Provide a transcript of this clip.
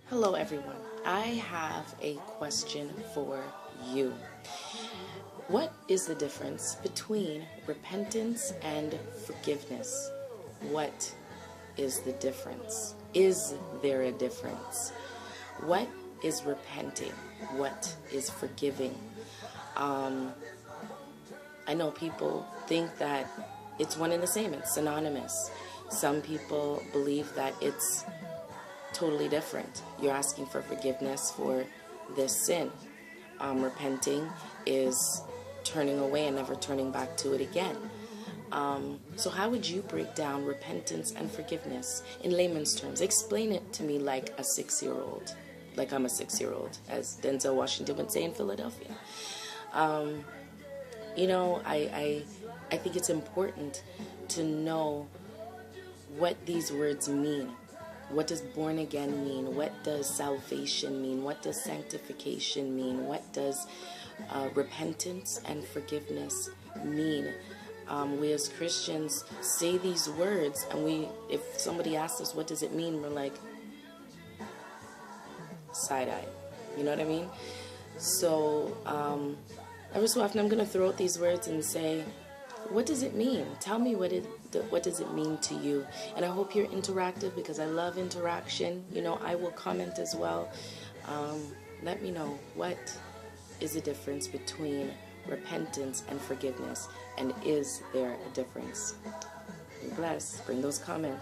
Hello, everyone. I have a question for you. What is the difference between repentance and forgiveness? What is the difference? Is there a difference? What is repenting? What is forgiving? I know people think that it's one and the same, it's synonymous. Some people believe that it's totally different. You're asking for forgiveness for this sin. Repenting is turning away and never turning back to it again. So how would you break down repentance and forgiveness in layman's terms? Explain it to me like a 6-year-old, like I'm a 6-year-old, as Denzel Washington would say in Philadelphia. I think it's important to know what these words mean. What does born again mean? What does salvation mean? What does sanctification mean? What does repentance and forgiveness mean? We as Christians say these words, and if somebody asks us what does it mean, we're like side-eye. You know what I mean? So every so often I'm going to throw out these words and say, what does it mean? Tell me what does it mean to you? And I hope you're interactive because I love interaction. I will comment as well. Let me know, what is the difference between repentance and forgiveness? And is there a difference? Be blessed. Bring those comments.